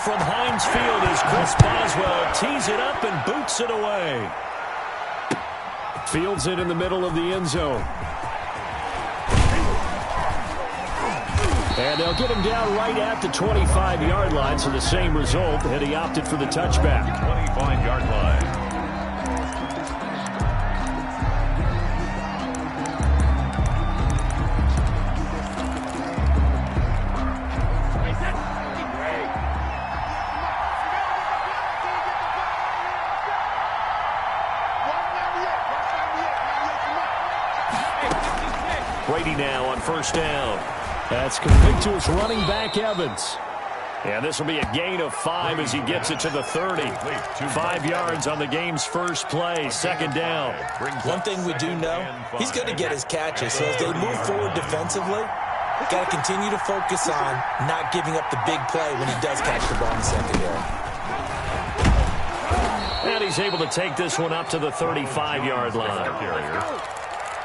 from Heinz Field as Chris Boswell tees it up and boots it away. Fields it in the middle of the end zone. And they'll get him down right at the 25-yard line, so the same result, and he opted for the touchback. 25-yard line. Brady now on first down. That's complete to his running back, Evans. And this will be a gain of 5 as he gets it to the 30. 5 yards on the game's first play, second down. One thing we do know, he's going to get his catches. So as they move forward defensively, got to continue to focus on not giving up the big play when he does catch the ball in the secondary. And he's able to take this one up to the 35-yard line.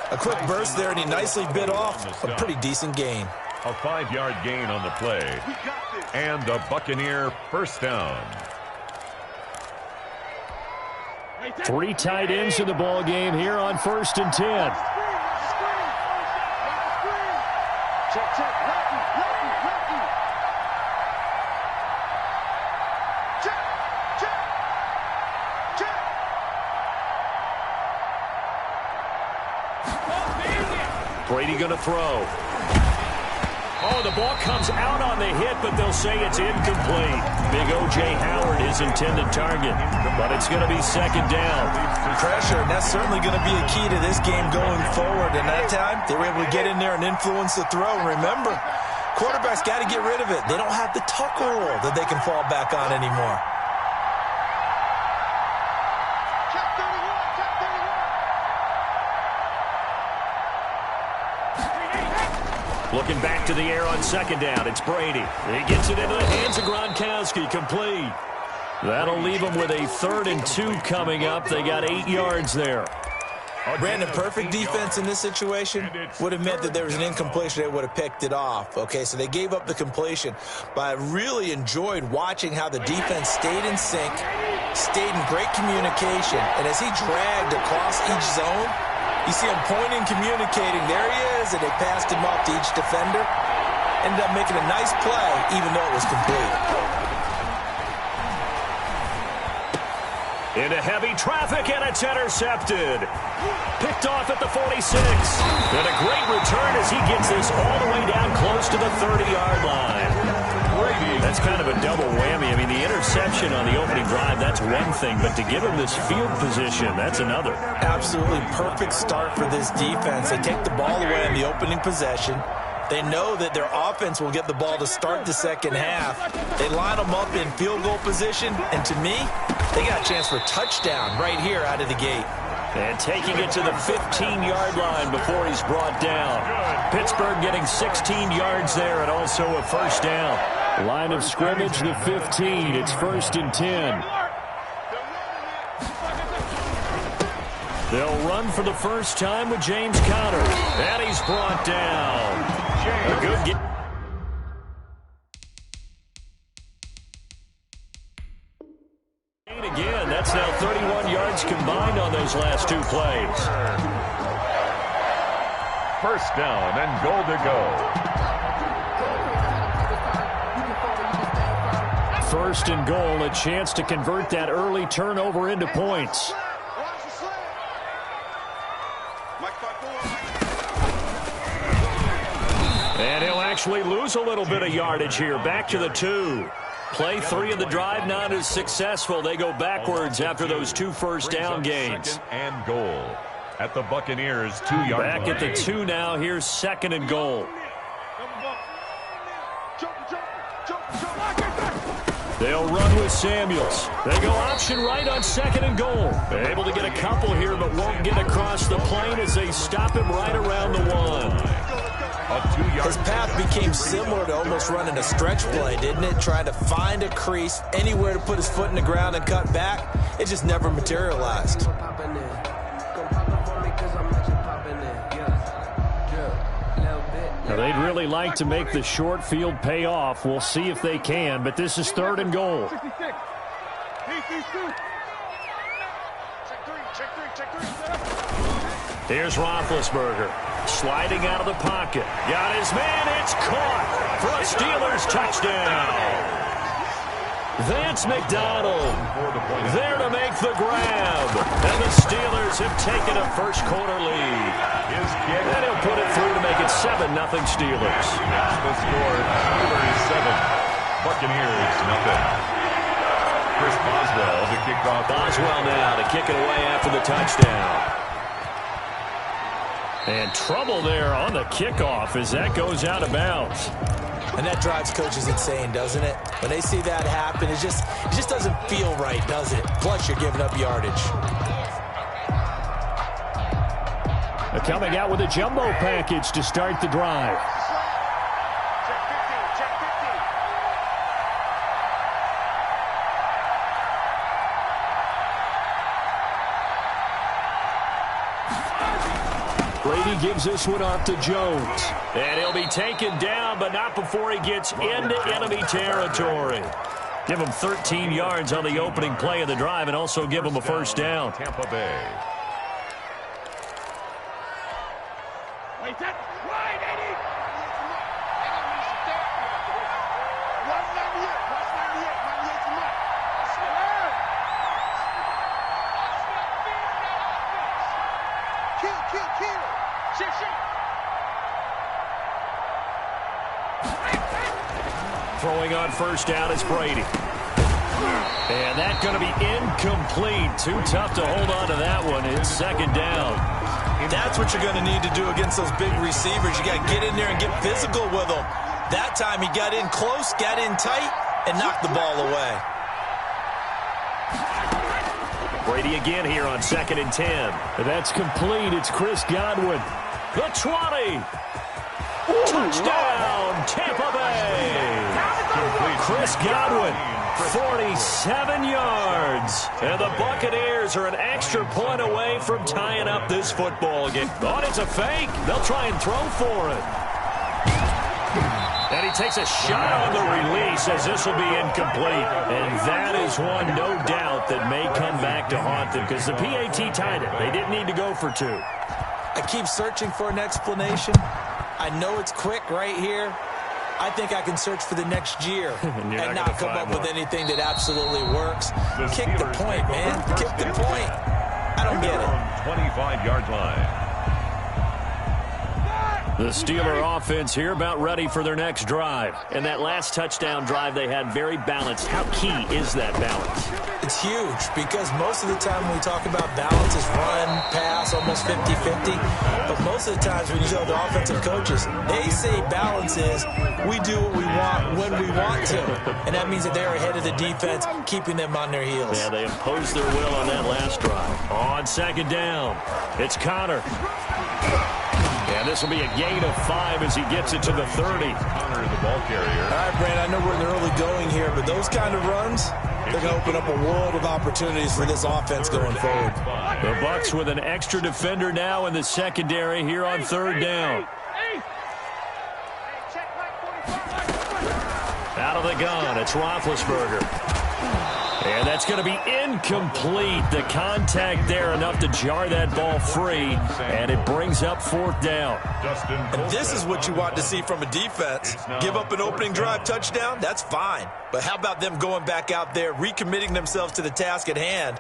A quick burst there, and he nicely bit off a pretty decent gain. A 5-yard gain on the play. And the Buccaneer first down. 3 tight ends in the ball game here on 1st and 10. Brady going to throw. Oh, the ball comes out on the hit, but they'll say it's incomplete. Big O.J. Howard, his intended target, but it's going to be second down. Pressure, and that's certainly going to be a key to this game going forward. And that time, they were able to get in there and influence the throw. And remember, quarterbacks got to get rid of it. They don't have the tuck rule that they can fall back on anymore. Looking back to the air on second down. It's Brady. He gets it into the hands of Gronkowski. Complete. That'll leave them with a 3rd and 2 coming up. They got 8 yards there. Brandon, perfect defense in this situation would have meant that there was an incompletion. They would have picked it off. Okay, so they gave up the completion. But I really enjoyed watching how the defense stayed in sync, stayed in great communication. And as he dragged across each zone, you see him pointing, communicating. There he is, and they passed him off to each defender. Ended up making a nice play, even though it was complete. Into heavy traffic, and it's intercepted. Picked off at the 46. And a great return as he gets this all the way down close to the 30-yard line. That's kind of a double whammy. I mean, the interception on the opening drive, that's one thing. But to give him this field position, that's another. Absolutely perfect start for this defense. They take the ball away in the opening possession. They know that their offense will get the ball to start the second half. They line them up in field goal position. And to me, they got a chance for a touchdown right here out of the gate. And taking it to the 15-yard line before he's brought down. Pittsburgh getting 16 yards there and also a first down. Line of scrimmage, the 15. It's 1st and 10. They'll run for the first time with James Conner. And he's brought down. A good game. Again, that's now 31 yards combined on those last 2 plays. First down and goal to go. 1st and goal, a chance to convert that early turnover into points. And he'll actually lose a little bit of yardage here. Back to the 2. Play 3 of the drive not as successful. They go backwards after those 2 first down gains. 2nd and goal at the Buccaneers 2-yard line. Back at the 2 now. Here's 2nd and goal. They'll run with Samuels. They go option right on 2nd and goal. They're able to get a couple here, but won't get across the plane as they stop him right around the 1. His path became similar to almost running a stretch play, didn't it? Trying to find a crease, anywhere to put his foot in the ground and cut back. It just never materialized. Now, they'd really like to make the short field pay off. We'll see if they can, but this is 3rd and goal. Here's Roethlisberger sliding out of the pocket. Got his man. It's caught for a Steelers touchdown. Vance McDonald there to make the grab. And the Steelers have taken a first-quarter lead. And he'll put it through to make it 7-0 Steelers. The score, Steelers 7, Buccaneers 0. Chris Boswell to kick off. Boswell now to kick it away after the touchdown. And trouble there on the kickoff as that goes out of bounds. And that drives coaches insane, doesn't it? When they see that happen, it just doesn't feel right, does it? Plus, you're giving up yardage. Coming out with a jumbo package to start the drive. Brady gives this one off to Jones. And he'll be taken down, but not before he gets into enemy territory. Give him 13 yards on the opening play of the drive and also give him a first down. Tampa Bay. Throwing on first down is Brady. And that's going to be incomplete. Too tough to hold on to that one. It's 2nd down. That's what you're going to need to do against those big receivers. You got to get in there and get physical with them. That time he got in close, got in tight, and knocked the ball away. Brady again here on 2nd and 10. That's complete. It's Chris Godwin. The 20. Touchdown, Tampa Bay. Chris Godwin, 47 yards. And the Buccaneers are an extra point away from tying up this football game. Oh, it's a fake. They'll try and throw for it. And he takes a shot on the release as this will be incomplete. And that is one, no doubt, that may come back to haunt them because the PAT tied it. They didn't need to go for 2. I keep searching for an explanation. I know it's quick right here. I think I can search for the next year and not come up with anything that absolutely works. Kick the point, man. Kick the point. I don't get it. 25-yard line. The Steeler offense here about ready for their next drive. And that last touchdown drive they had very balanced. How key is that balance? It's huge because most of the time when we talk about balance is run, pass, almost 50-50. But most of the times when you tell the offensive coaches, they say balance is we do what we want when we want to. And that means that they're ahead of the defense, keeping them on their heels. Yeah, they imposed their will on that last drive. On 2nd down, it's Connor. And this will be a gain of 5 as he gets it to the 30. Connor, the ball carrier. All right, Brand, I know we're in the early going here, but those kind of runs, they're going to open up a world of opportunities for this offense going forward. The Bucs with an extra defender now in the secondary here on 3rd down. Out of the gun, it's Roethlisberger. And that's going to be incomplete. The contact there enough to jar that ball free, and it brings up 4th down. And this is what you want to see from a defense. Give up an opening drive touchdown, that's fine. But how about them going back out there, recommitting themselves to the task at hand,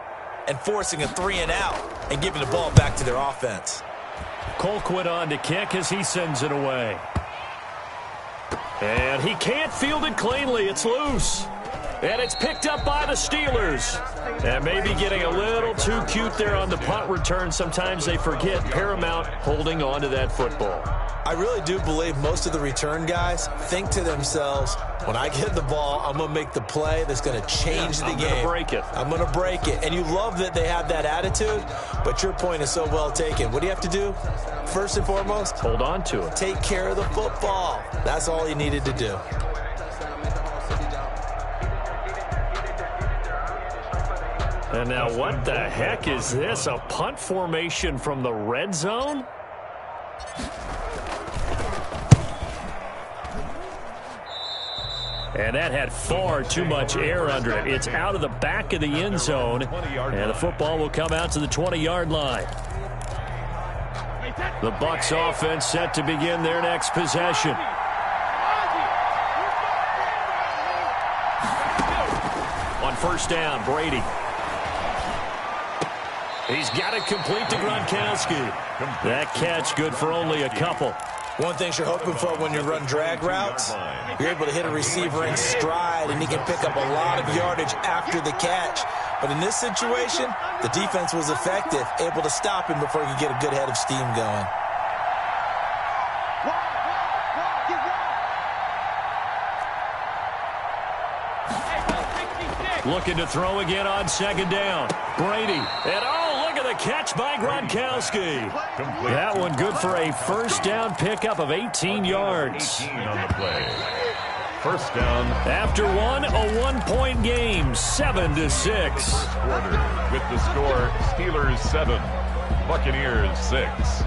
and forcing a 3-and-out and giving the ball back to their offense? Colquitt on to kick as he sends it away. And he can't field it cleanly. It's loose. And it's picked up by the Steelers. And maybe getting a little too cute there on the punt return. Sometimes they forget Paramount holding on to that football. I really do believe most of the return guys think to themselves, when I get the ball, I'm going to make the play that's going to change the game. I'm going to break it. I'm going to break it. And you love that they have that attitude, but your point is so well taken. What do you have to do? First and foremost, hold on to it. Take care of the football. That's all he needed to do. And now what the heck is this? A punt formation from the red zone? And that had far too much air under it. It's out of the back of the end zone, and the football will come out to the 20-yard line. The Bucs offense set to begin their next possession. On first down, Brady. He's got it complete to Gronkowski. That catch good for only a couple. One thing you're hoping for when you run drag routes, you're able to hit a receiver in stride, and he can pick up a lot of yardage after the catch. But in this situation, the defense was effective, able to stop him before he could get a good head of steam going. Looking to throw again on second down. Brady. And look at the catch by Gronkowski. That one good for a first down pickup of 18 yards. 18 on the play. First down. After a one-point game, 7-6. Quarter with the score, Steelers 7, Buccaneers 6.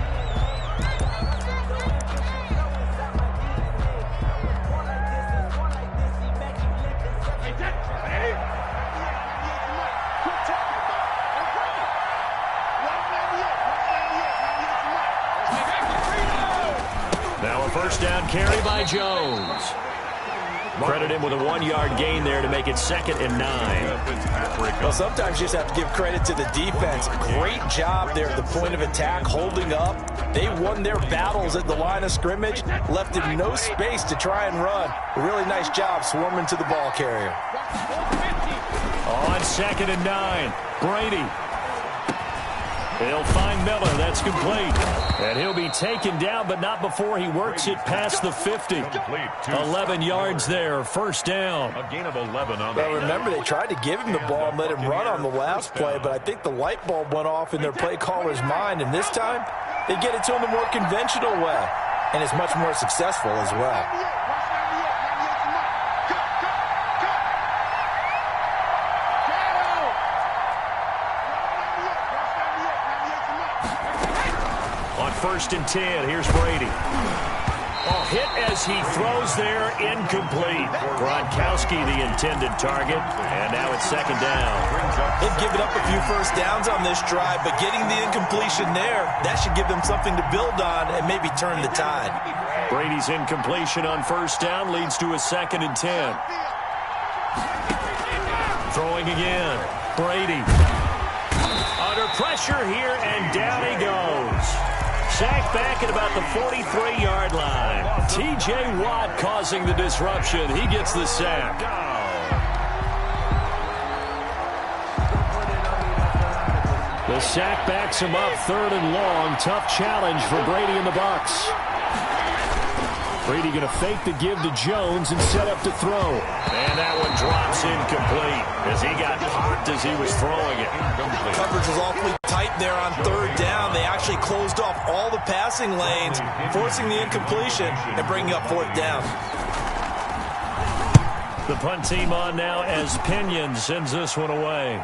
First down carry by Jones. Credit him with a 1-yard gain there to make it 2nd and 9. Well, sometimes you just have to give credit to the defense. Great job there at the point of attack, holding up. They won their battles at the line of scrimmage, left him no space to try and run. A really nice job swarming to the ball carrier. On 2nd and 9, Brady. He'll find Miller. That's complete. And he'll be taken down, but not before he works it past the 50. 11 yards there. First down. A gain of 11 on Well, remember, they tried to give him the ball and let him run on the last play, but I think the light bulb went off in their play caller's mind, and this time they get it to him the more conventional way, and it's much more successful as well. First and 10. Here's Brady. Hit as he throws there, incomplete. Gronkowski the intended target, and now it's 2nd down. They've given up a few first downs on this drive, but getting the incompletion there, that should give them something to build on and maybe turn the tide. Brady's incompletion on first down leads to a 2nd and 10. Throwing again. Brady. Under pressure here, and down he goes. Sacked back at about the 43-yard line. T.J. Watt causing the disruption. He gets the sack. The sack backs him up 3rd and long. Tough challenge for Brady and the Bucs. Brady going to fake the give to Jones and set up to throw. And that one drops incomplete as he got popped as he was throwing it. Coverage was awfully tight there on 3rd down. They actually closed off all the passing lanes, forcing the incompletion and bringing up 4th down. The punt team on now as Pinion sends this one away.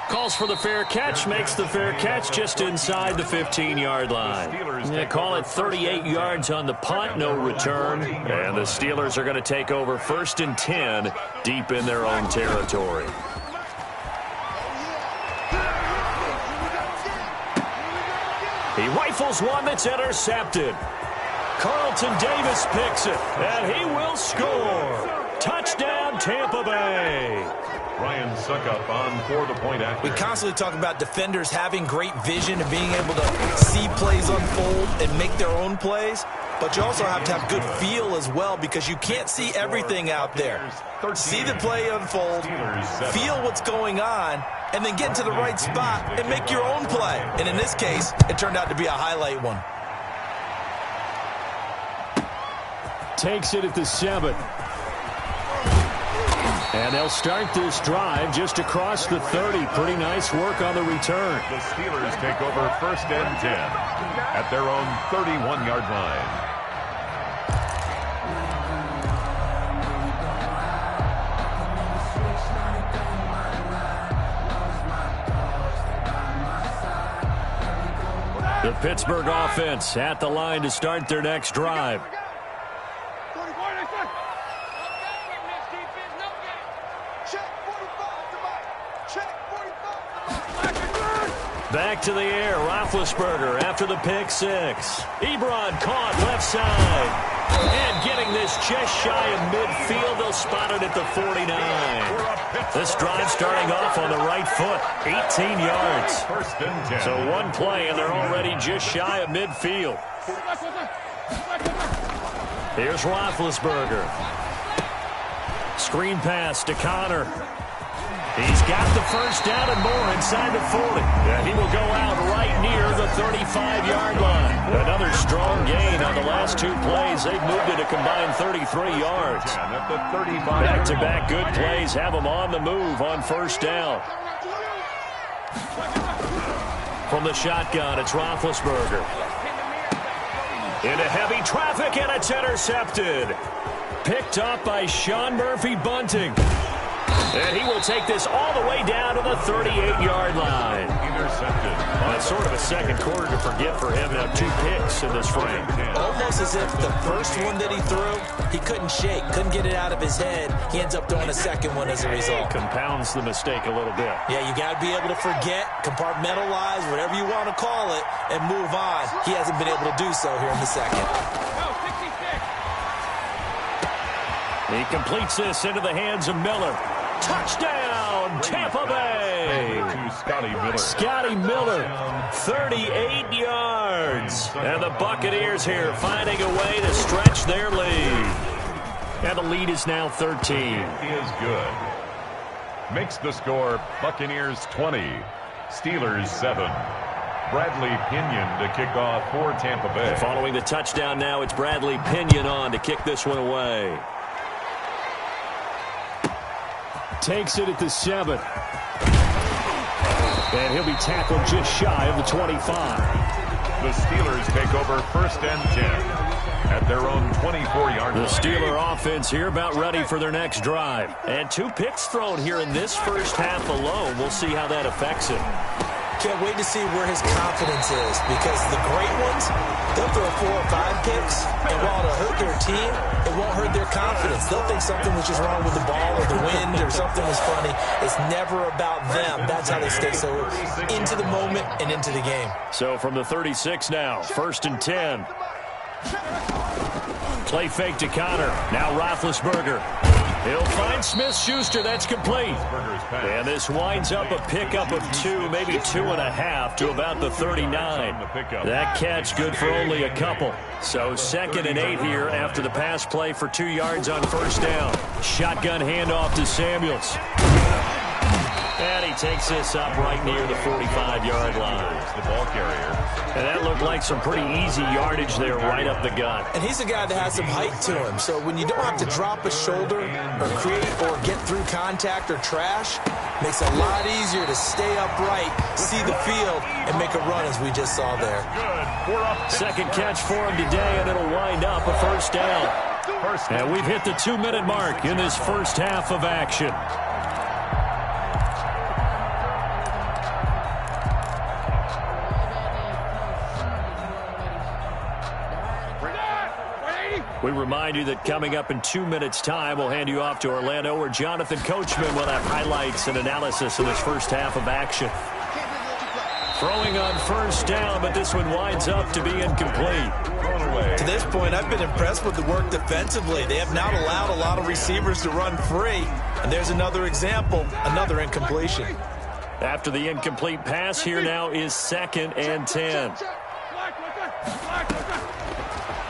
Calls for the fair catch, makes the fair catch just inside the 15-yard line. They call it 38 yards on the punt, no return. And the Steelers are going to take over 1st and 10 deep in their own territory. He rifles one that's intercepted. Carlton Davis picks it, and he will score. Touchdown, Tampa Bay. Ryan Suckup on for the point after. We constantly talk about defenders having great vision and being able to see plays unfold and make their own plays, but you also have to have good feel as well because you can't see everything out there. See the play unfold, feel what's going on, and then get to the right spot and make your own play. And in this case, it turned out to be a highlight one. Takes it at the 7. And they'll start this drive just across the 30. Pretty nice work on the return. The Steelers take over 1st and 10 at their own 31-yard line. The Pittsburgh offense at the line to start their next drive. Back to the air, Roethlisberger after the pick six. Ebron caught left side. And getting this just shy of midfield, they'll spot it at the 49. This drive starting off on the right foot, 18 yards. So one play, and they're already just shy of midfield. Here's Roethlisberger. Screen pass to Connor. He's got the first down and more inside the 40. And he will go out right near the 35-yard line. Another strong gain on the last two plays. They've moved it a combined 33 yards. Back-to-back good plays have them on the move on first down. From the shotgun, it's Roethlisberger. Into heavy traffic, and it's intercepted. Picked up by Sean Murphy-Bunting. And he will take this all the way down to the 38-yard line. Intercepted. That's sort of a second quarter to forget for him. Now 2 picks in this frame. Almost as if the first one that he threw, he couldn't shake, couldn't get it out of his head. He ends up throwing a second one as a result. Compounds the mistake a little bit. Yeah, you got to be able to forget, compartmentalize, whatever you want to call it, and move on. He hasn't been able to do so here in the second. He completes this into the hands of Miller. Touchdown, Tampa Bay. Scotty Miller, 38 yards. And the Buccaneers here finding a way to stretch their lead. And the lead is now 13. He is good. Makes the score Buccaneers 20, Steelers 7. Bradley Pinion to kick off for Tampa Bay. Following the touchdown now, it's Bradley Pinion on to kick this one away. Takes it at the 7. And he'll be tackled just shy of the 25. The Steelers take over first and 10 at their own 24-yard line. The Steeler offense here about ready for their next drive. And 2 picks thrown here in this first half alone. We'll see how that affects him. Can't wait to see where his confidence is, because the great ones, they'll throw 4 or 5 picks, and while it'll hurt their team, it won't hurt their confidence. They'll think something was just wrong with the ball or the wind or something was funny. It's never about them. That's how they stay so into the moment and into the game. So from the 36 now, first and 10. Play fake to Connor. Now Roethlisberger. He'll find Smith-Schuster. That's complete. And this winds up a pickup of 2, maybe 2.5 to about the 39. That catch good for only a couple. So 2nd and 8 here after the pass play for 2 yards on first down. Shotgun handoff to Samuels. And he takes this up right near the 45-yard line. The ball carrier. And that looked like some pretty easy yardage there right up the gut. And he's a guy that has some height to him. So when you don't have to drop a shoulder or create or get through contact or trash, makes it a lot easier to stay upright, see the field, and make a run as we just saw there. Second catch for him today, and it'll wind up a first down. And we've hit the 2-minute mark in this first half of action. We remind you that coming up in 2 minutes' time, we'll hand you off to Orlando, where Jonathan Coachman will have highlights and analysis of this first half of action. Throwing on first down, but this one winds up to be incomplete. To this point, I've been impressed with the work defensively. They have not allowed a lot of receivers to run free. And there's another example, another incompletion. After the incomplete pass, here now is 2nd and 10.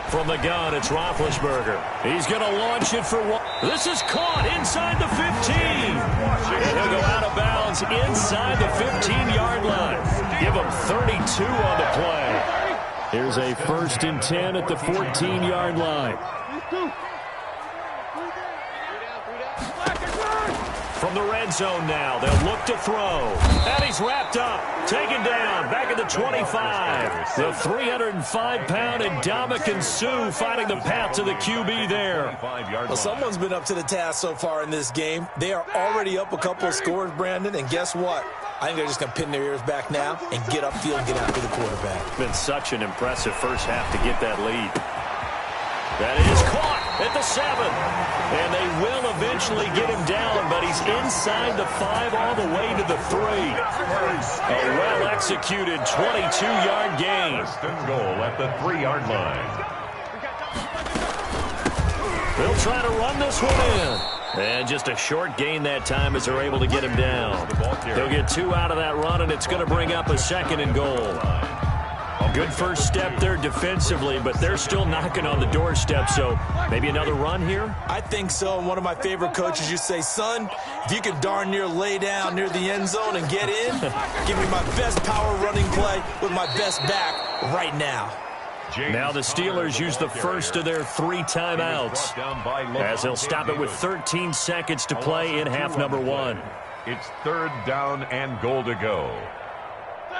From the gun, it's Roethlisberger. He's going to launch it for one. This is caught inside the 15. And he'll go out of bounds inside the 15-yard line. Give him 32 on the play. Here's a 1st and 10 at the 14-yard line. From the red zone now, they'll look to throw. And he's wrapped up, taken down, back at the 25. The 305-pound Ndamukong Suh finding the path to the QB there. Well, someone's been up to the task so far in this game. They are already up a couple of scores, Brandon, and guess what? I think they're just going to pin their ears back now and get upfield and get after the quarterback. Been such an impressive first half to get that lead. That is caught at the 7. And they will eventually get him down, but he's inside the 5 all the way to the 3. A executed 22-yard gain. First and goal at the 3-yard line. They'll try to run this one in. And just a short gain that time as they're able to get him down. They'll get 2 out of that run, and it's going to bring up a 2nd and goal. Good first step there defensively, but they're still knocking on the doorstep, so maybe another run here? I think so. And one of my favorite coaches used to say, son, if you can darn near lay down near the end zone and get in, give me my best power running play with my best back right now. Now the Steelers use the first of their 3 timeouts as they'll stop it with 13 seconds to play in half number 1. It's 3rd down and goal to go.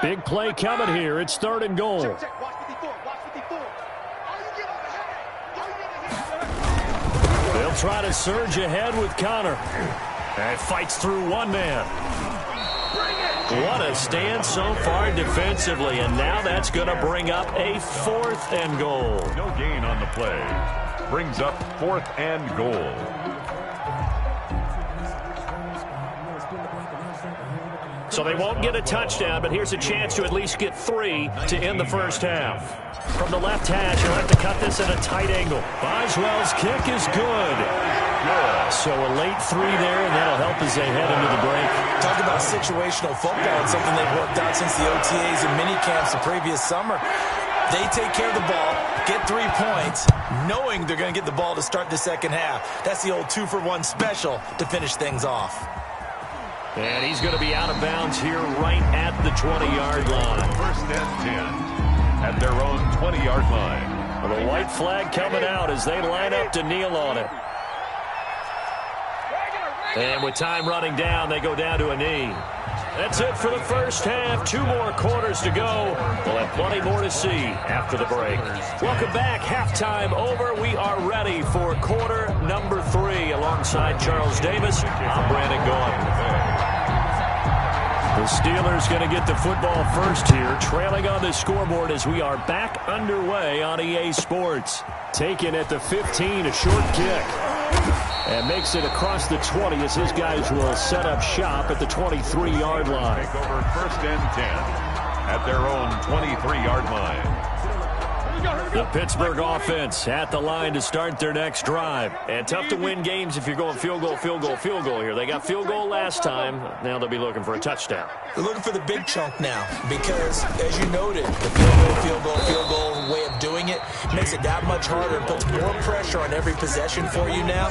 Big play coming here. It's 3rd and goal. They'll try to surge ahead with Connor. And fights through one man. What a stand so far defensively, and now that's going to bring up a 4th and goal. No gain on the play. Brings up 4th and goal. So they won't get a touchdown, but here's a chance to at least get 3 to end the first half. From the left hash, he'll have to cut this at a tight angle. Boswell's kick is good. So a late 3 there, and that'll help as they head into the break. Talk about situational football. It's something they've worked out since the OTAs and mini camps the previous summer. They take care of the ball, get 3 points, knowing they're going to get the ball to start the second half. That's the old 2-for-1 special to finish things off. And he's going to be out of bounds here right at the 20-yard line. 1st and 10 at their own 20-yard line. Well, the white flag coming out as they line up to kneel on it. And with time running down, they go down to a knee. That's it for the first half. 2 more quarters to go. We'll have plenty more to see after the break. Welcome back. Halftime over. We are ready for quarter number 3. Alongside Charles Davis, I'm Brandon Gaudin. The Steelers going to get the football first here, trailing on the scoreboard as we are back underway on EA Sports. Taken at the 15, a short kick. And makes it across the 20 as his guys will set up shop at the 23-yard line. Take over 1st and 10 at their own 23-yard line. The Pittsburgh offense at the line to start their next drive. And tough to win games if you're going field goal, field goal, field goal here. They got field goal last time. Now they'll be looking for a touchdown. They're looking for the big chunk now because, as you noted, the field goal way of doing it makes it that much harder and puts more pressure on every possession for you now.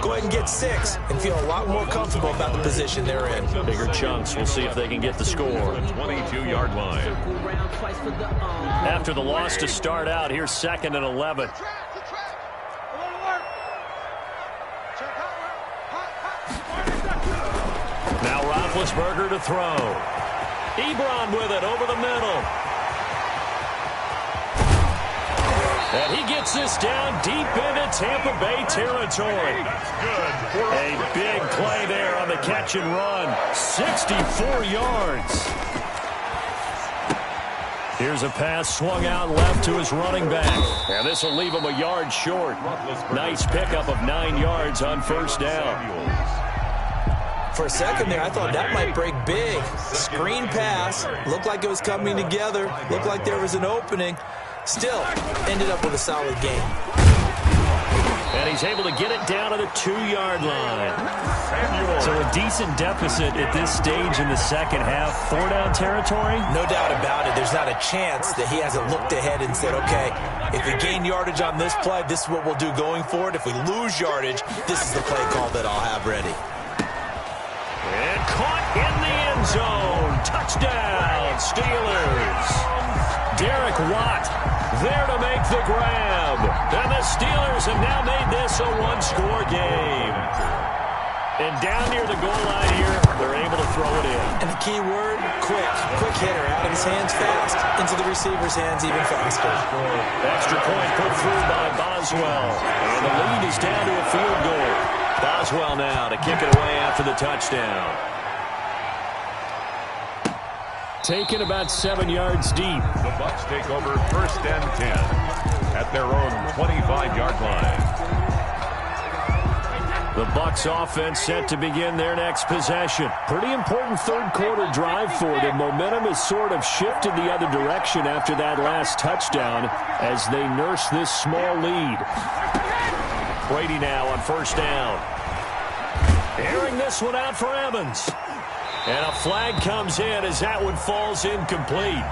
Go ahead and get 6 and feel a lot more comfortable about the position they're in. Bigger chunks. We'll see if they can get the score. 22-yard line. After the loss to start out, here's 2nd and 11. Now Roethlisberger to throw. Ebron with it over the middle. And he gets this down deep into Tampa Bay territory. A big play there on the catch and run. 64 yards. Here's a pass swung out left to his running back. And this will leave him a yard short. Nice pickup of 9 yards on first down. For a second there, I thought that might break big. Screen pass. Looked like it was coming together. Looked like there was an opening. Still, ended up with a solid game. And he's able to get it down to the 2-yard line. So a decent deficit at this stage in the second half. 4-down territory? No doubt about it. There's not a chance that he hasn't looked ahead and said, okay, if we gain yardage on this play, this is what we'll do going forward. If we lose yardage, this is the play call that I'll have ready. And caught in the end zone. Touchdown, Steelers. Derek Watt there to make the grab. And the Steelers have now made this a 1-score game. And down near the goal line here, they're able to throw it in. And the key word, quick. Quick hitter, out of his hands fast. Into the receiver's hands even faster. Extra point put through by Boswell. And the lead is down to a field goal. Boswell now to kick it away after the touchdown. Taken about 7 yards deep. The Bucs take over 1st and 10 at their own 25-yard line. The Bucs offense set to begin their next possession. Pretty important third quarter drive for them. Momentum has sort of shifted the other direction after that last touchdown as they nurse this small lead. Brady now on first down. Airing this one out for Evans. And a flag comes in as that one falls incomplete.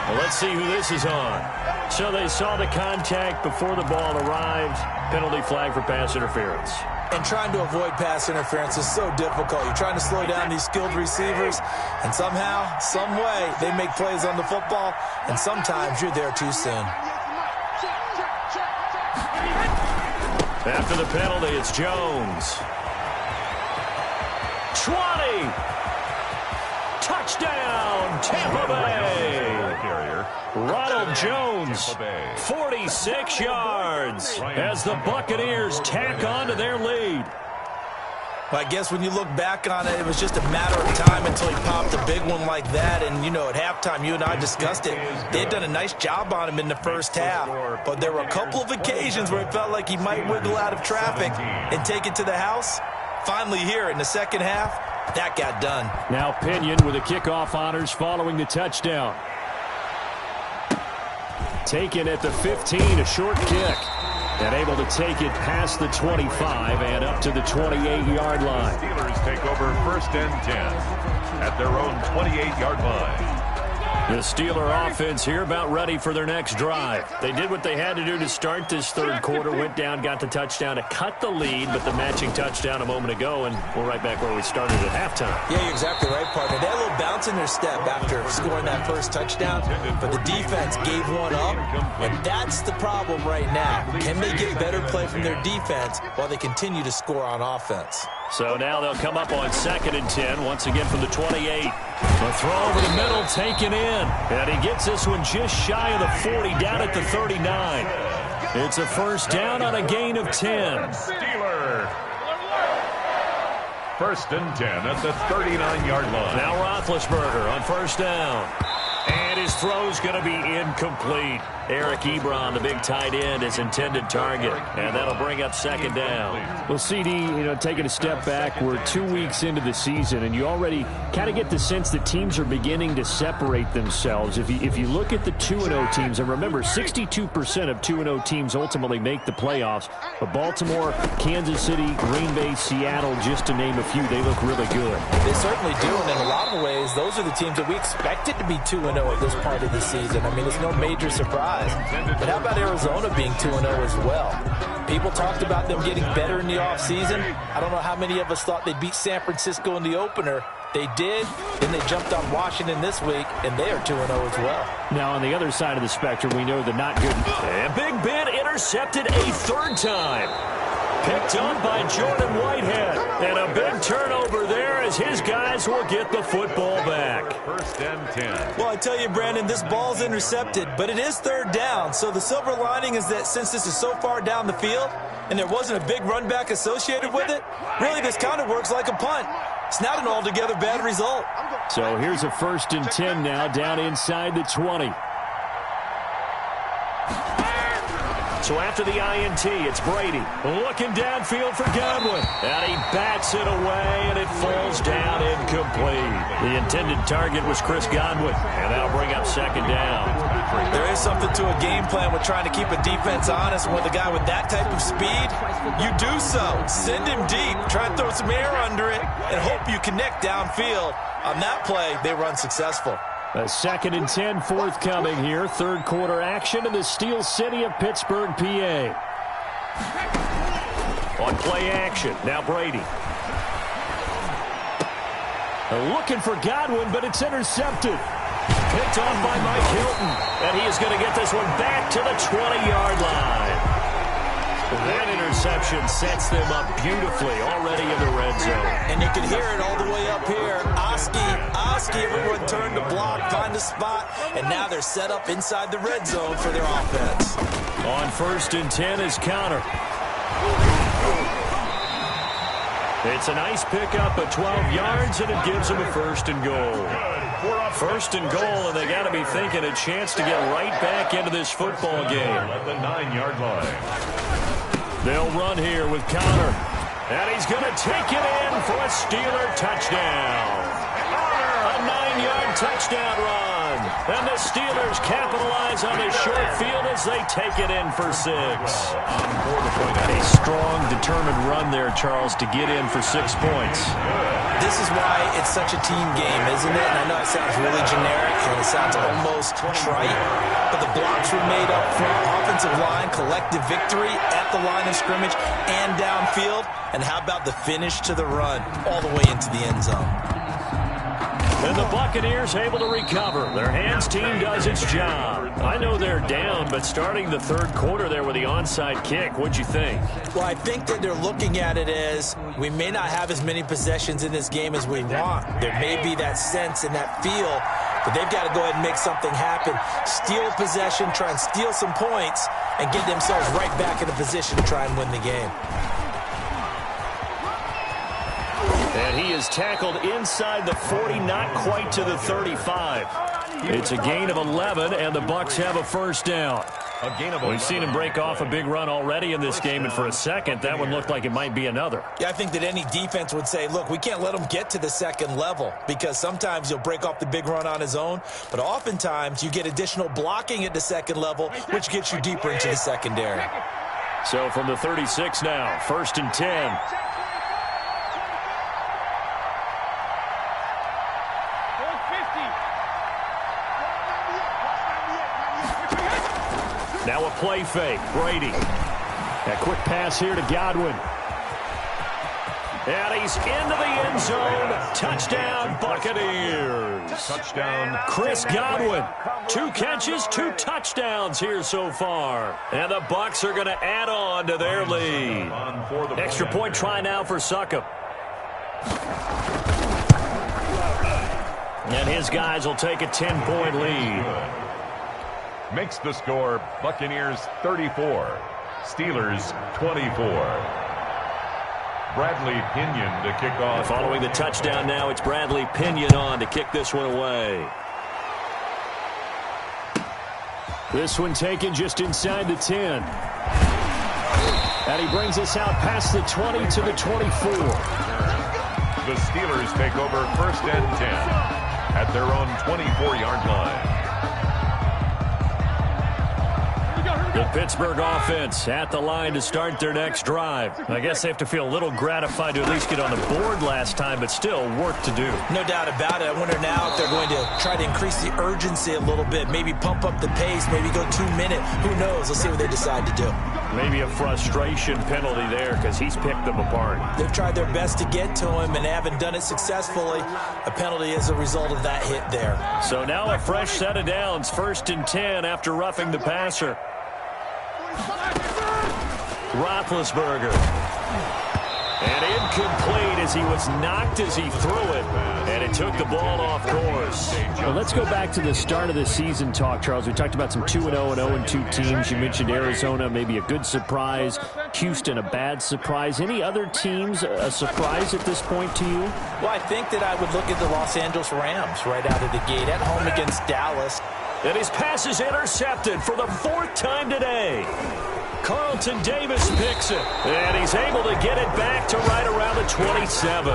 Well, let's see who this is on. So they saw the contact before the ball arrived. Penalty flag for pass interference. And trying to avoid pass interference is so difficult. You're trying to slow down these skilled receivers, and somehow, some way, they make plays on the football, and sometimes you're there too soon. After the penalty, it's Jones. 20! Touchdown, Tampa Bay! Ronald Jones, 46 yards as the Buccaneers tack on to their lead. Well, I guess when you look back on it, it was just a matter of time until he popped a big one like that. And, you know, at halftime, you and I discussed it. They had done a nice job on him in the first half. But there were a couple of occasions where it felt like he might wiggle out of traffic and take it to the house. Finally here in the second half, that got done. Now Pinion with the kickoff honors following the touchdown. Taken at the 15, a short kick. And able to take it past the 25 and up to the 28-yard line. Steelers take over first and 10 at their own 28-yard line. The Steeler offense here about ready for their next drive. They did what they had to do to start this third quarter, went down, got the touchdown to cut the lead, but the matching touchdown a moment ago, and we're right back where we started at halftime. Yeah, you're exactly right, partner. They had a little bounce in their step after scoring that first touchdown, but the defense gave one up, and that's the problem right now. Can they get better play from their defense while they continue to score on offense? So now they'll come up on 2nd and 10, once again from the 28. The throw over the middle taken in, and he gets this one just shy of the 40, down at the 39. It's a first down on a gain of 10. Steeler. First and 10 at the 39-yard line. Now Roethlisberger on first down. And his throw's going to be incomplete. Eric Ebron, the big tight end, his intended target. And that'll bring up second down. Well, CD, taking a step back, we're 2 weeks into the season, and you already kind of get the sense that teams are beginning to separate themselves. If you look at the 2-0 teams, and remember, 62% of 2-0 teams ultimately make the playoffs. But Baltimore, Kansas City, Green Bay, Seattle, just to name a few, they look really good. They certainly do, and in a lot of ways, those are the teams that we expected to be 2-0 at this part of the season. I mean, it's no major surprise. But how about Arizona being 2-0 as well? People talked about them getting better in the offseason. I don't know how many of us thought they'd beat San Francisco in the opener. They did. Then they jumped on Washington this week, and they are 2-0 as well. Now, on the other side of the spectrum, we know the not good. And Big Ben intercepted a third time. Picked up by Jordan Whitehead. And a big turnover there as his guys will get the football back. First and 10. Well, I tell you, Brandon, this ball's intercepted, but it is third down. So the silver lining is that since this is so far down the field and there wasn't a big run back associated with it, really this kind of works like a punt. It's not an altogether bad result. So here's a first and 10 now down inside the 20. So after the INT, it's Brady looking downfield for Godwin. And he bats it away, and it falls down incomplete. The intended target was Chris Godwin, and that'll bring up second down. There is something to a game plan with trying to keep a defense honest. With a guy with that type of speed, you do so. Send him deep, try and throw some air under it, and hope you connect downfield. On that play, they run successful. A 2nd and 10 forthcoming here. Third quarter action in the Steel City of Pittsburgh, PA. On play action, now Brady. Looking for Godwin, but it's intercepted. Picked off by Mike Hilton. And he is going to get this one back to the 20-yard line. That interception sets them up beautifully already in the red zone. And you can hear it all the way up here. Oski, everyone turned to block, find a spot, and now they're set up inside the red zone for their offense. On first and 10 is Connor. It's a nice pickup of 12 yards, and it gives them a first and goal. First and goal, and they got to be thinking a chance to get right back into this football game. At the 9-yard line. They'll run here with Connor. And he's going to take it in for a Steeler touchdown. A 9-yard touchdown run. And the Steelers capitalize on the short field as they take it in for 6. A strong, determined run there, Charles, to get in for 6 points. This is why it's such a team game, isn't it? And I know it sounds really generic and it sounds almost trite, but the blocks were made up front, offensive line, collective victory at the line of scrimmage and downfield. And how about the finish to the run all the way into the end zone? And the Buccaneers able to recover. Their hands team does its job. I know they're down, but starting the third quarter there with the onside kick, what'd you think? Well, I think that they're looking at it as we may not have as many possessions in this game as we want. There may be that sense and that feel, but they've got to go ahead and make something happen. Steal possession, try and steal some points, and get themselves right back in a position to try and win the game. And he is tackled inside the 40, not quite to the 35. It's a gain of 11, and the Bucs have a first down. We've seen him break off a big run already in this game, and for a second, that one looked like it might be another. Yeah, I think that any defense would say, look, we can't let him get to the second level, because sometimes he'll break off the big run on his own, but oftentimes you get additional blocking at the second level, which gets you deeper into the secondary. So from the 36 now, 1st and 10. Now a play fake. Brady. A quick pass here to Godwin. And he's into the end zone. Touchdown, Buccaneers. Touchdown. Chris Godwin. 2 catches, 2 touchdowns here so far. And the Bucs are going to add on to their lead. Extra point try now for Succop. And his guys will take a 10-point lead. Makes the score Buccaneers 34, Steelers 24. Bradley Pinion to kick off. Following the touchdown now, it's Bradley Pinion on to kick this one away. This one taken just inside the 10. And he brings us out past the 20 to the 24. The Steelers take over 1st and 10 at their own 24-yard line. The Pittsburgh offense at the line to start their next drive. I guess they have to feel a little gratified to at least get on the board last time, but still work to do. No doubt about it. I wonder now if they're going to try to increase the urgency a little bit, maybe pump up the pace, maybe go 2-minute. Who knows? Let's see what they decide to do. Maybe a frustration penalty there because he's picked them apart. They've tried their best to get to him and haven't done it successfully. A penalty is a result of that hit there. So now a fresh set of downs, 1st and 10 after roughing the passer. Roethlisberger. And incomplete as he was knocked as he threw it. And it took the ball off course. Well, let's go back to the start of the season talk, Charles. We talked about some 2-0 and 0-2 teams. You mentioned Arizona, maybe a good surprise. Houston, a bad surprise. Any other teams a surprise at this point to you? Well, I think that I would look at the Los Angeles Rams right out of the gate at home against Dallas. And his pass is intercepted for the 4th time today. Carlton Davis picks it. And he's able to get it back to right around the 27.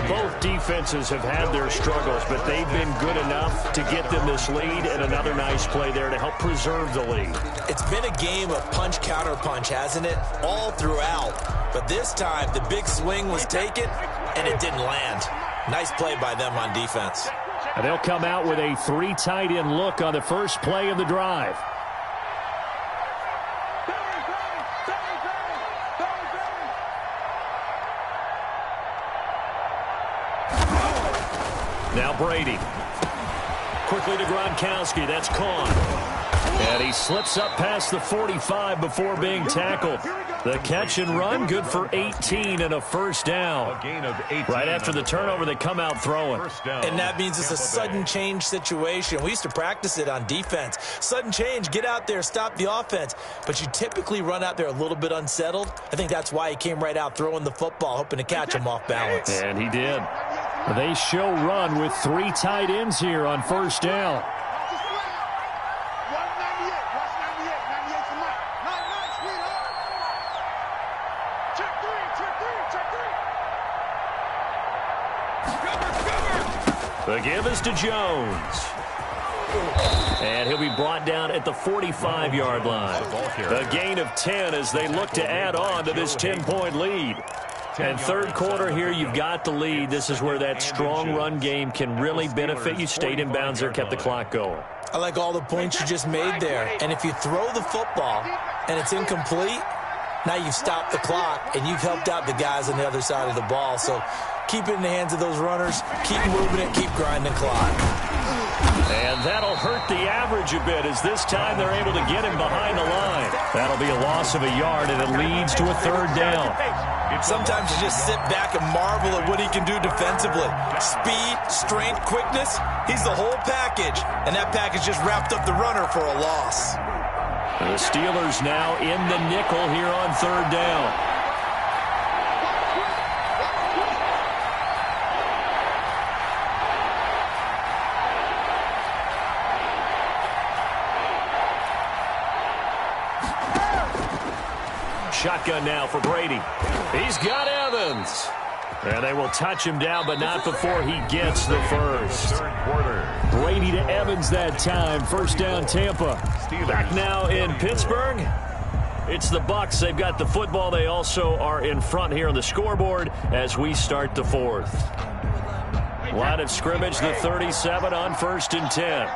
Both defenses have had their struggles, but they've been good enough to get them this lead, and another nice play there to help preserve the lead. It's been a game of punch-counter-punch, hasn't it? All throughout. But this time, the big swing was taken, and it didn't land. Nice play by them on defense. And they'll come out with a 3 tight end look on the first play of the drive. Now Brady. Quickly to Gronkowski. That's caught. And he slips up past the 45 before being tackled. The catch and run, good for 18 and a first down. A gain of 18. Right after the turnover, they come out throwing. And that means it's a sudden change situation. We used to practice it on defense. Sudden change, get out there, stop the offense. But you typically run out there a little bit unsettled. I think that's why he came right out throwing the football, hoping to catch him off balance. And he did. They show run with 3 tight ends here on first down. The give is to Jones. And he'll be brought down at the 45-yard line. A gain of 10 as they look to add on to this 10-point lead. And third quarter here, you've got the lead. This is where that strong run game can really benefit you. Stayed in bounds there, kept the clock going. I like all the points you just made there. And if you throw the football and it's incomplete, now you've stopped the clock and you've helped out the guys on the other side of the ball. So keep it in the hands of those runners. Keep moving it. Keep grinding clock. And that'll hurt the average a bit as this time they're able to get him behind the line. That'll be a loss of a yard, and it leads to a third down. Sometimes you just sit back and marvel at what he can do defensively. Speed, strength, quickness, he's the whole package. And that package just wrapped up the runner for a loss. The Steelers now in the nickel here on third down. Shotgun now for Brady. He's got Evans. And they will touch him down, but not before he gets the first. Third quarter. Brady to Evans that time. First down, Tampa. Back now in Pittsburgh. It's the Bucs. They've got the football. They also are in front here on the scoreboard as we start the fourth. Line of scrimmage, the 37 on 1st and 10.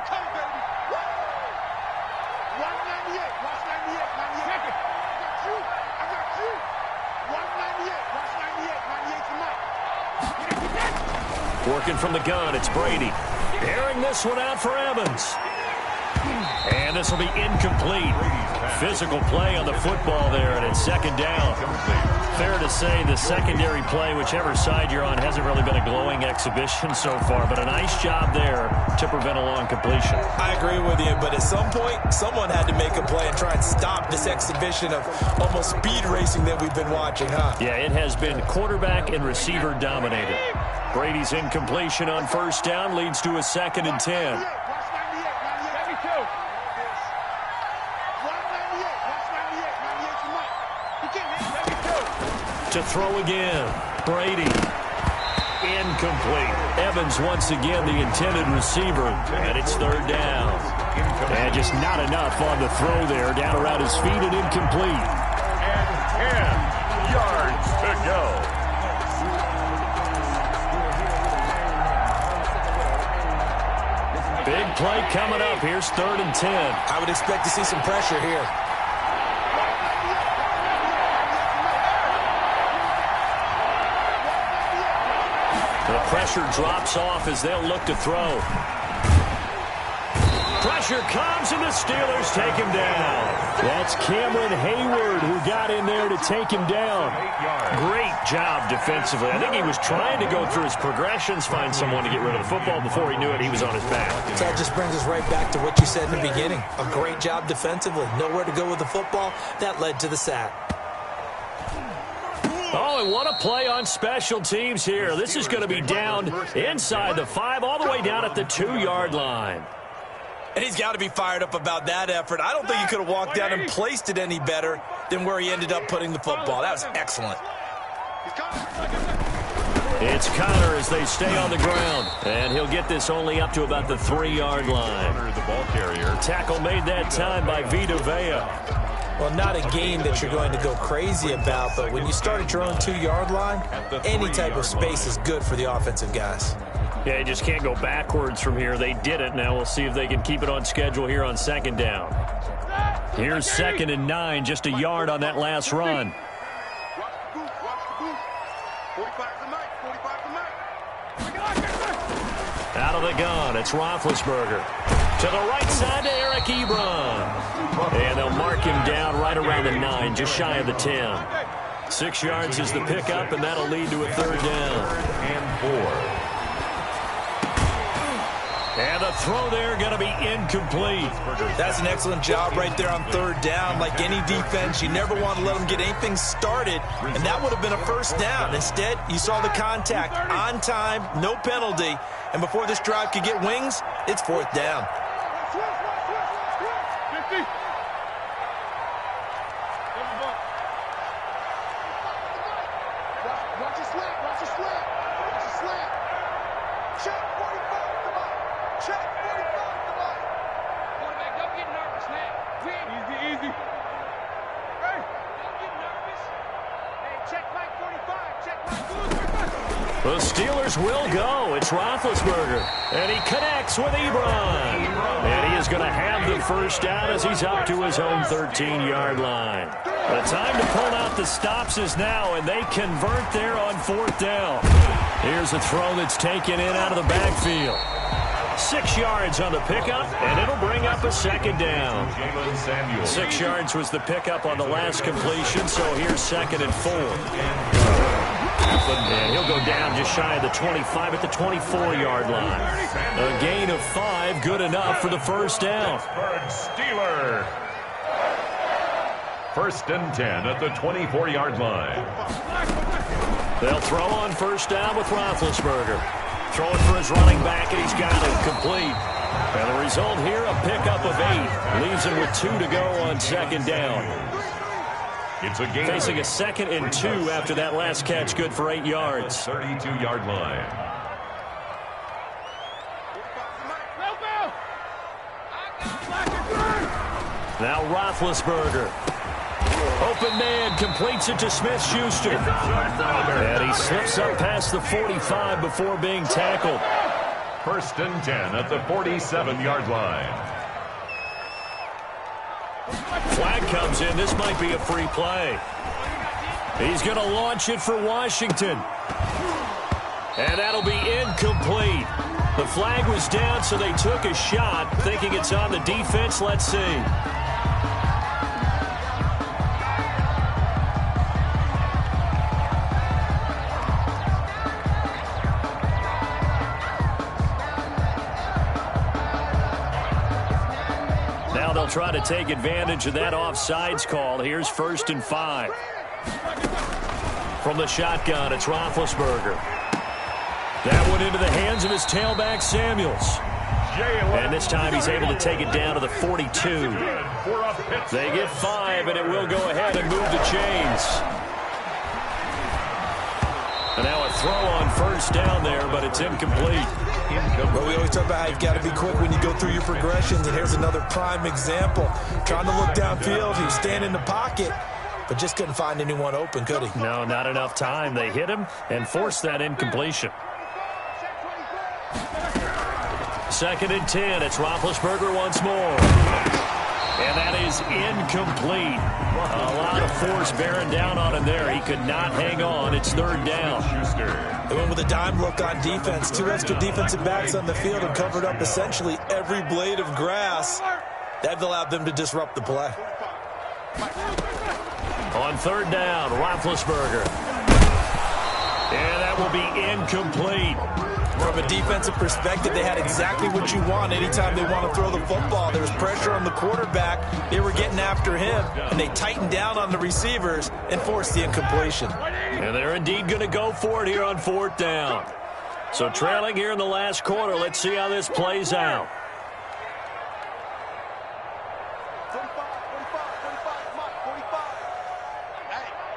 Working from the gun, it's Brady. Airing this one out for Evans. And this will be incomplete. Physical play on the football there, and it's second down. Fair to say the secondary play, whichever side you're on, hasn't really been a glowing exhibition so far, but a nice job there to prevent a long completion. I agree with you, but at some point, someone had to make a play and try and stop this exhibition of almost speed racing that we've been watching, huh? Yeah, it has been quarterback and receiver dominated. Brady's incompletion on first down leads to a 2nd and 10. To throw again, Brady. Incomplete. Evans once again the intended receiver, and it's third down. And just not enough on the throw there, down around his feet and incomplete. And 10 yards to go. Big play coming up. Here's 3rd and 10. I would expect to see some pressure here. The pressure drops off as they'll look to throw. Pressure comes, and the Steelers take him down. That's Cameron Hayward who got in there to take him down. Great job defensively. I think he was trying to go through his progressions, find someone to get rid of the football. Before he knew it, he was on his back. So that just brings us right back to what you said in the beginning. A great job defensively. Nowhere to go with the football. That led to the sack. Oh, and what a play on special teams here. This is going to be down inside the 5, all the way down at the 2-yard line. And he's got to be fired up about that effort. I don't think he could have walked down and placed it any better than where he ended up putting the football. That was excellent. It's Connor as they stay on the ground. And he'll get this only up to about the 3-yard line. The ball carrier. Tackle made that time by Vita Vea. Well, not a game that you're going to go crazy about, but when you start at your own 2-yard line, any type of space is good for the offensive guys. Yeah, you just can't go backwards from here. They did it. Now we'll see if they can keep it on schedule here on 2nd down. Here's 2nd and 9, just a yard on that last run. Out of the gun, it's Roethlisberger. To the right side to Eric Ebron. And they'll mark him down right around the 9, just shy of the 10. 6 yards is the pickup, and that'll lead to a 3rd down. And 4. And the throw there going to be incomplete. That's an excellent job right there on 3rd down. Like any defense, you never want to let them get anything started, and that would have been a 1st down. Instead, you saw the contact on time, no penalty, and before this drive could get wings, it's 4th down. Watch your slap. Check 45. The Steelers will go. It's Roethlisberger. And he connects with Ebron. And he is going to have the first down as he's up to his own 13-yard line. The time to pull out the stops is now, and they convert there on 4th down. Here's a throw that's taken in out of the backfield. 6 yards on the pickup, and it'll bring up a 2nd down. 6 yards was the pickup on the last completion, so here's 2nd and 4. And he'll go down just shy of the 25 at the 24-yard line. A gain of 5, good enough for the first down. Steeler. 1st and 10 at the 24-yard line. They'll throw on 1st down with Roethlisberger. Throwing for his running back, and he's got it complete. And the result here, a pickup of 8. Leaves him with 2 to go on 2nd down. It's a game. Facing a 2nd and 2 after that last catch, good for 8 yards. 32-yard line. Now Roethlisberger. Open man, completes it to Smith-Schuster. And he slips up past the 45 before being tackled. 1st and 10 at the 47-yard line. Flag comes in. This might be a free play. He's going to launch it for Washington. And that'll be incomplete. The flag was down, so they took a shot, thinking it's on the defense. Let's see. They'll try to take advantage of that offsides call. Here's 1st and 5. From the shotgun, it's Roethlisberger. That one into the hands of his tailback, Samuels. And this time he's able to take it down to the 42. They get 5, and it will go ahead and move the chains. And now a throw on 1st down there, but it's incomplete. Well, we always talk about how you've got to be quick when you go through your progressions, and here's another prime example. Trying to look downfield, he was standing in the pocket, but just couldn't find anyone open, could he? No, not enough time. They hit him and forced that incompletion. 2nd and 10. It's Roethlisberger once more. And that is incomplete. A lot of force bearing down on him there. He could not hang on. It's 3rd down. They went with a dime look on defense. 2 extra defensive backs on the field and covered up essentially every blade of grass. That allowed them to disrupt the play. On 3rd down, Roethlisberger. And that will be incomplete. From a defensive perspective, they had exactly what you want anytime they want to throw the football. There was pressure on the quarterback. They were getting after him, and they tightened down on the receivers and forced the incompletion. And they're indeed going to go for it here on 4th down. So trailing here in the last quarter. Let's see how this plays out.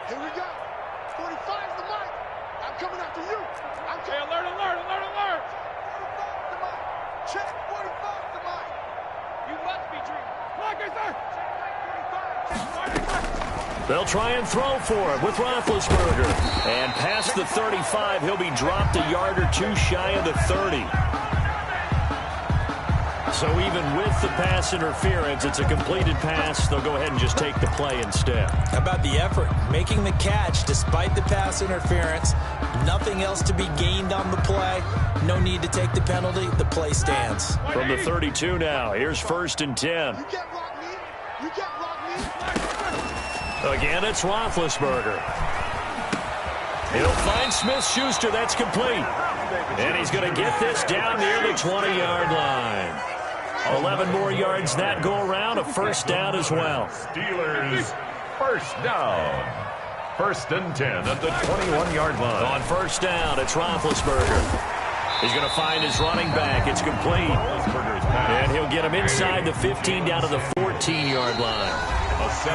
Here we go. 45's the mic. I'm coming after you. Hey, alert, alert, alert, alert. 45's the mic. Check, 45's the mic. You must be dreaming. Like I said. Check, 45. They'll try and throw for him with Roethlisberger. And past the 35, he'll be dropped a yard or 2 shy of the 30. So even with the pass interference, it's a completed pass. They'll go ahead and just take the play instead. How about the effort? Making the catch despite the pass interference. Nothing else to be gained on the play. No need to take the penalty. The play stands. From the 32 now, here's 1st and 10. You can't block me. You can't block me. Again, it's Roethlisberger. He'll find Smith-Schuster. That's complete. And he's going to get this down near the 20-yard line. 11 more yards that go around, a 1st down as well. Steelers, 1st down. 1st and 10 at the 21-yard line. On 1st down, it's Roethlisberger. He's going to find his running back. It's complete. And he'll get him inside the 15 down to the 14-yard line.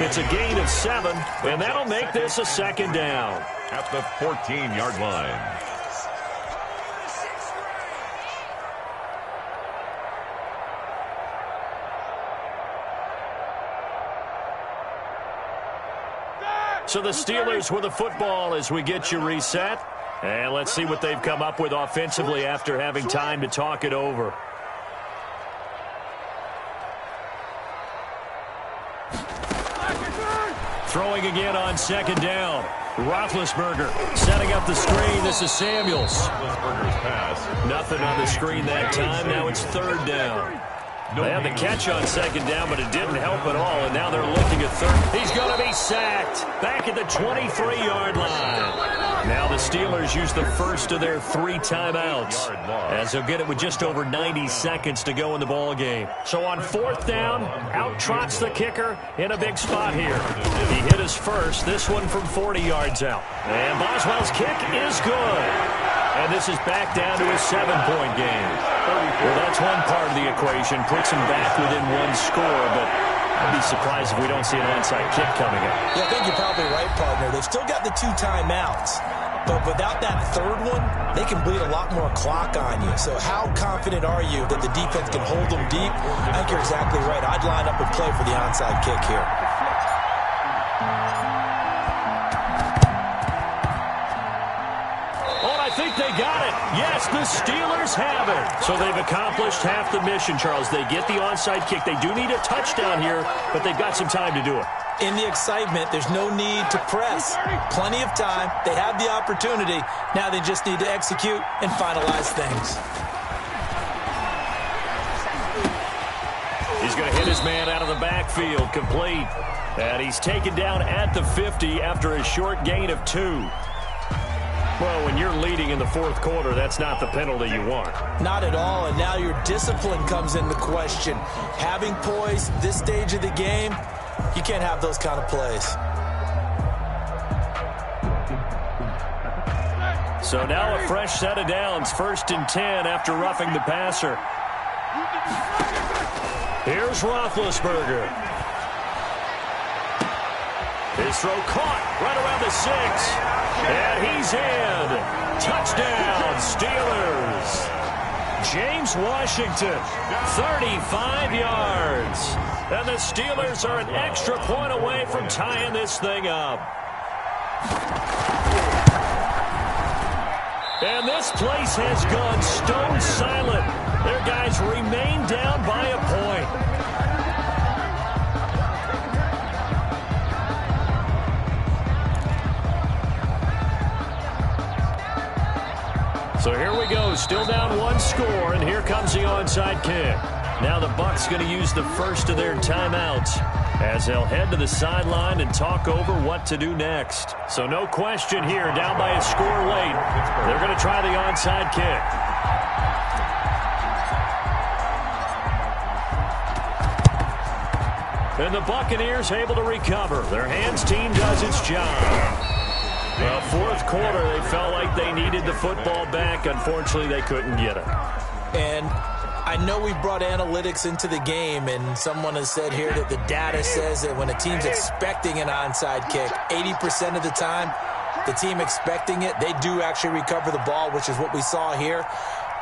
It's a gain of 7, and that'll make this a 2nd down. At the 14-yard line. So the Steelers with the football as we get you reset. And let's see what they've come up with offensively after having time to talk it over. Throwing again on second down. Roethlisberger setting up the screen. This is Samuels. Roethlisberger's pass. Nothing on the screen that time. Now it's third down. They had the catch on second down, but it didn't help at all, and now they're looking at third. He's going to be sacked back at the 23-yard line. Now the Steelers use the first of their 3 timeouts, as they'll get it with just over 90 seconds to go in the ball game. So on fourth down, out trots the kicker in a big spot here. He hit his first, this one from 40 yards out. And Boswell's kick is good. And this is back down to a 7-point game. Well, that's one part of the equation. Puts him back within 1 score, but I'd be surprised if we don't see an onside kick coming up. Yeah, I think you're probably right, partner. They've still got the 2 timeouts, but without that third one, they can bleed a lot more clock on you. So how confident are you that the defense can hold them deep? I think you're exactly right. I'd line up and play for the onside kick here. I think they got it. Yes, the Steelers have it. So they've accomplished half the mission, Charles. They get the onside kick. They do need a touchdown here, but they've got some time to do it. In the excitement, there's no need to press. Plenty of time. They have the opportunity. Now they just need to execute and finalize things. He's going to hit his man out of the backfield, complete. And he's taken down at the 50 after a short gain of 2. Well, when you're leading in the fourth quarter, that's not the penalty you want. Not at all, and now your discipline comes into question. Having poise this stage of the game, you can't have those kind of plays. So now a fresh set of downs, 1st and 10 after roughing the passer. Here's Roethlisberger. His throw caught right around the 6. And he's in. Touchdown, Steelers. James Washington, 35 yards. And the Steelers are an extra point away from tying this thing up. And this place has gone stone silent. Their guys remain down by a point. So here we go, still down 1 score, and here comes the onside kick. Now the Bucs going to use the first of their timeouts as they'll head to the sideline and talk over what to do next. So no question here, down by a score late. They're going to try the onside kick. And the Buccaneers able to recover. Their hands team does its job. Well, fourth quarter, they felt like they needed the football back. Unfortunately, they couldn't get it. And I know we brought analytics into the game, and someone has said here that the data says that when a team's expecting an onside kick, 80% of the time, the team expecting it, they do actually recover the ball, which is what we saw here.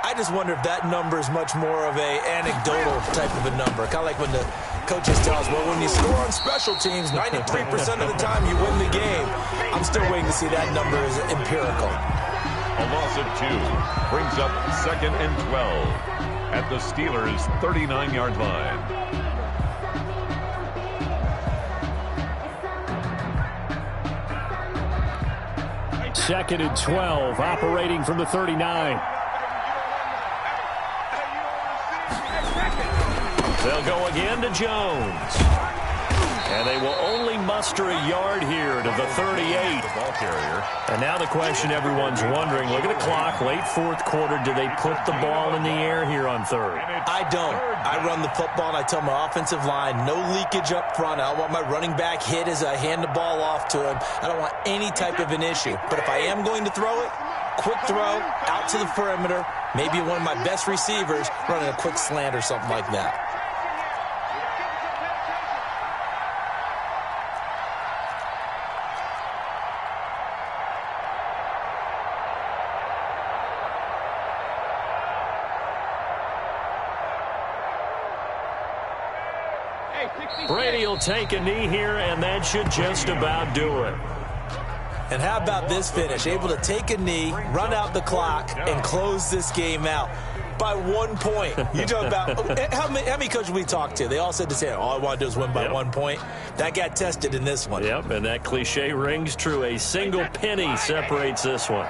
I just wonder if that number is much more of a anecdotal type of a number. Kind of like when the coaches tell us, well, when you score on special teams, 93% of the time you win the game. I'm still waiting to see that number as empirical. A loss of 2 brings up 2nd and 12 at the Steelers' 39-yard line. Second and 12, operating from the 39. They'll go again to Jones. And they will only muster a yard here to the 38. The ball carrier. And now the question everyone's wondering, look at the clock, late fourth quarter, do they put the ball in the air here on third? I don't. I run the football, and I tell my offensive line, no leakage up front. I don't want my running back hit as I hand the ball off to him. I don't want any type of an issue. But if I am going to throw it, quick throw, out to the perimeter, maybe one of my best receivers running a quick slant or something like that. Brady will take a knee here, and that should just about do it. And how about this finish? Able to take a knee, run out the clock, and close this game out by 1 point. You talk about how many coaches we talked to? They all said the same. All I want to do is win by 1 point. That got tested in this one. Yep, and that cliche rings true. A single penny separates this one.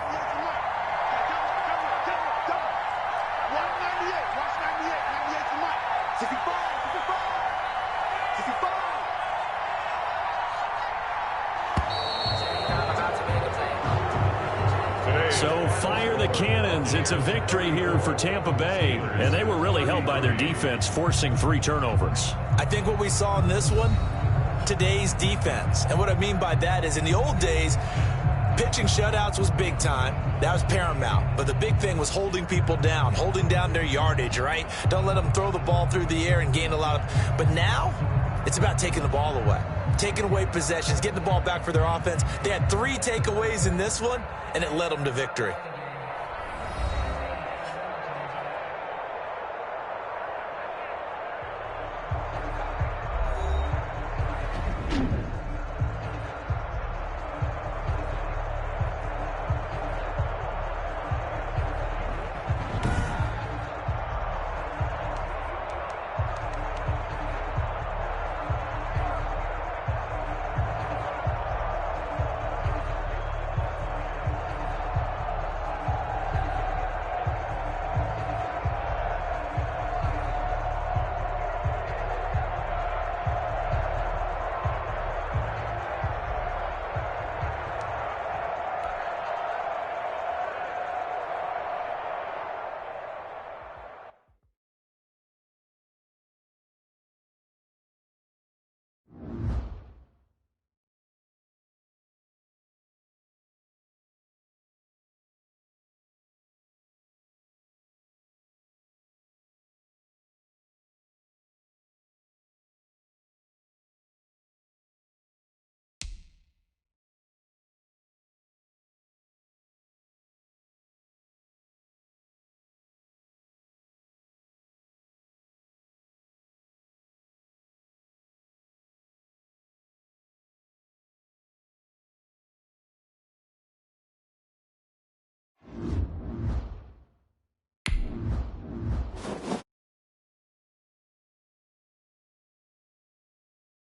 So fire the cannons. It's a victory here for Tampa Bay, and they were really helped by their defense, forcing 3 turnovers. I think what we saw in this one, today's defense. And what I mean by that is in the old days, pitching shutouts was big time. That was paramount. But the big thing was holding people down, holding down their yardage, right? Don't let them throw the ball through the air and gain a lot of... But now, it's about taking the ball away. Taking away possessions, getting the ball back for their offense. They had 3 takeaways in this one, and it led them to victory.